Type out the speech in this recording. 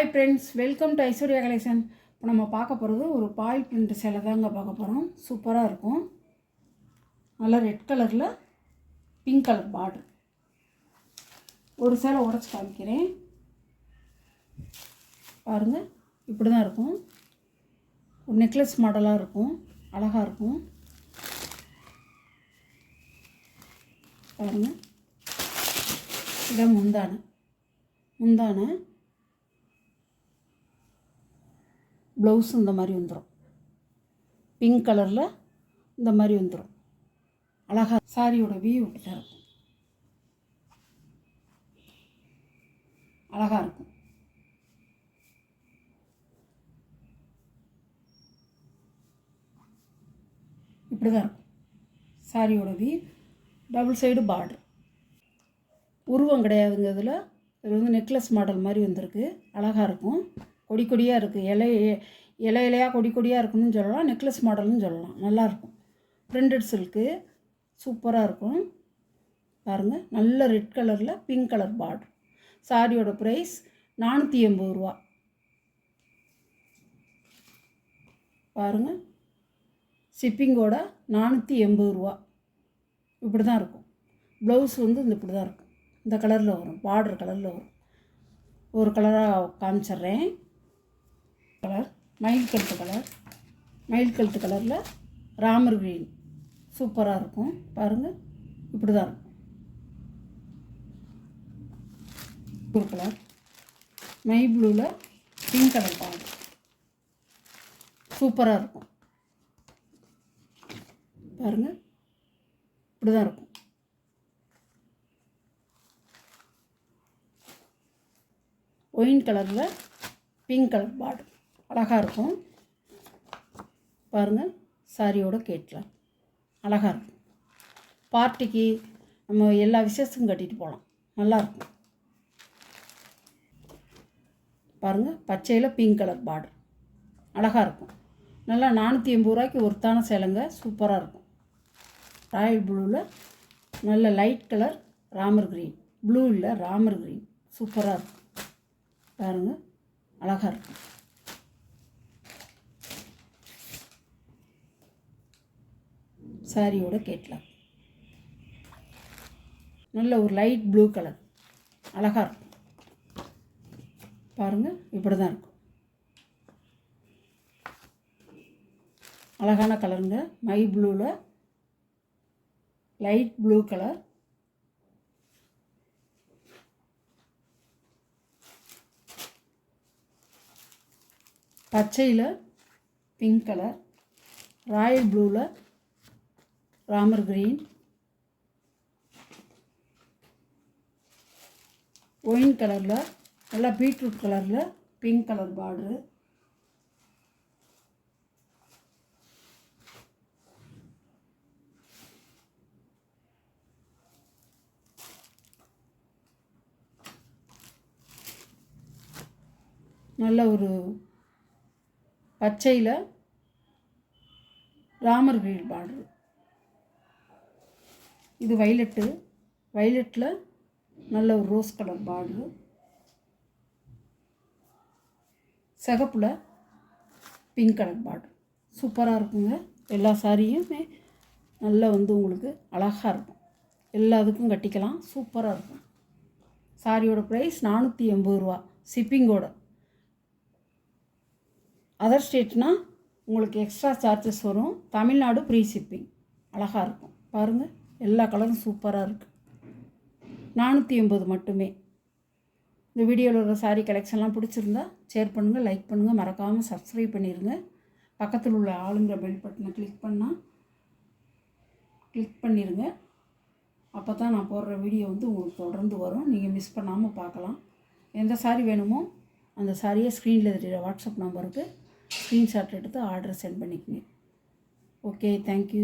Hi friends, welcome to Aishwarya collection. இப்போ நம்ம பார்க்க போகிறது ஒரு பாயில் பிரிண்ட் சேலை தாங்க பார்க்க போகிறோம். சூப்பராக இருக்கும். நல்லா ரெட் கலரில் பிங்க் கலர் பார்டர். ஒரு சேலை உடச்சி காமிக்கிறேன் பாருங்கள். இப்படி தான் இருக்கும். ஒரு நெக்லஸ் மாடலாக இருக்கும், அழகாக இருக்கும் பாருங்கள். இதான் முந்தானை ப்ளவுஸ் இந்த மாதிரி வந்துடும். பிங்க் கலரில் இந்த மாதிரி வந்துடும். அழகாக சாரியோட வியூ இப்படி தான் இருக்கும். அழகாக இருக்கும். இப்படி தான் இருக்கும் சாரியோட வியூ. Double side border. உருவம் கிடையாதுங்க. இதில் இது வந்து நெக்லஸ் மாடல் மாதிரி வந்திருக்கு. அழகாக இருக்கும். கொடி கொடியாக இருக்குது. இலையாக கொடி கொடியாக இருக்குன்னு சொல்லலாம், நெக்லஸ் மாடல்னு சொல்லலாம். நல்லாயிருக்கும். பிரிண்டட் சில்க்கு சூப்பராக இருக்கும் பாருங்கள். நல்ல ரெட் கலரில் பிங்க் கலர் பார்டர். சாரியோட ப்ரைஸ் 480 ரூபா பாருங்கள். ஷிப்பிங்கோட 480 ரூபா. இப்படி தான் இருக்கும். ப்ளவுஸ் வந்து இப்படி தான் இருக்கும். இந்த கலரில் வரும், பார்டர் கலரில் வரும். ஒரு கலராக காமிச்சிட்றேன். கலர் மயில் கழுத்து கலரில் ராமர் கிரீன் சூப்பராக இருக்கும் பாருங்கள். இப்படி தான் இருக்கும். ஒரு கலர் மை ப்ளூவில் பிங்க் கலர் பார்டர் சூப்பராக இருக்கும் பாருங்கள். இப்படி தான் இருக்கும். ஒயின் கலரில் பிங்க் கலர் பார்டர் அழகாக இருக்கும் பாருங்கள். சாரியோட கேட்கலாம் அழகாக இருக்கும். பார்ட்டிக்கு நம்ம எல்லா விசேஷத்துக்கும் கட்டிட்டு போகலாம். நல்லாயிருக்கும் பாருங்கள். பச்சையில் பிங்க் கலர் பார்டர் அழகாக இருக்கும். நல்லா 480 ரூபாய்க்கு ஒருத்தான சேலைங்க. சூப்பராக இருக்கும். ராயல் ப்ளூவில் நல்ல light colour Ramar green. Blue இல்லை, ராமர் க்ரீன் சூப்பராக இருக்கும் பாருங்கள். அழகாக இருக்கும். சாரியோட கேட்கலாம். நல்ல ஒரு லைட் ப்ளூ கலர் அழகாக இருக்கும் பாருங்கள். இப்படி தான் இருக்கும். அழகான கலருங்க. மை ப்ளூவில் லைட் ப்ளூ கலர். பச்சையில் பிங்க் கலர். ராயல் ப்ளூவில் ராமர் கிரீன். ஒயின் கலரில் நல்லா பீட்ரூட் கலரில் பிங்க் கலர் பார்டரு. நல்ல ஒரு பச்சையில் ராமர் கிரீன் பார்டரு. இது வைலட்டில் நல்ல ஒரு ரோஸ் கலர் பார்டரு. சிகப்பில் பிங்க் கலர் பார்டர் சூப்பராக இருக்குங்க. எல்லா சாரியுமே நல்லா வந்து உங்களுக்கு அழகாக இருக்கும். எல்லாத்துக்கும் கட்டிக்கலாம். சூப்பராக இருக்கும். சாரியோட ப்ரைஸ் 480 ரூபா ஷிப்பிங்கோட. அதர் ஸ்டேட்னால் உங்களுக்கு எக்ஸ்ட்ரா சார்ஜஸ் வரும். Tamil Nadu free shipping. அழகாக இருக்கும் பாருங்கள். எல்லா கலரும் சூப்பராக இருக்குது. 480 மட்டுமே. இந்த வீடியோவில் இருக்கிற சாரீ கலெக்ஷன்லாம் பிடிச்சிருந்தா ஷேர் பண்ணுங்கள், லைக் பண்ணுங்கள், மறக்காமல் சப்ஸ்கிரைப் பண்ணிடுங்க. பக்கத்தில் உள்ள ஆளுங்கிற பெல் பட்டனை கிளிக் பண்ணிடுங்க. அப்போ தான் நான் போடுற வீடியோ வந்து உங்களுக்கு தொடர்ந்து வரும். நீங்கள் மிஸ் பண்ணாமல் பார்க்கலாம். எந்த சாரீ வேணுமோ அந்த சாரியை ஸ்க்ரீனில் தெரிகிற வாட்ஸ்அப் நம்பருக்கு ஸ்க்ரீன்ஷாட் எடுத்து ஆர்டர் சென்ட் பண்ணிக்கங்க. Okay, thank you.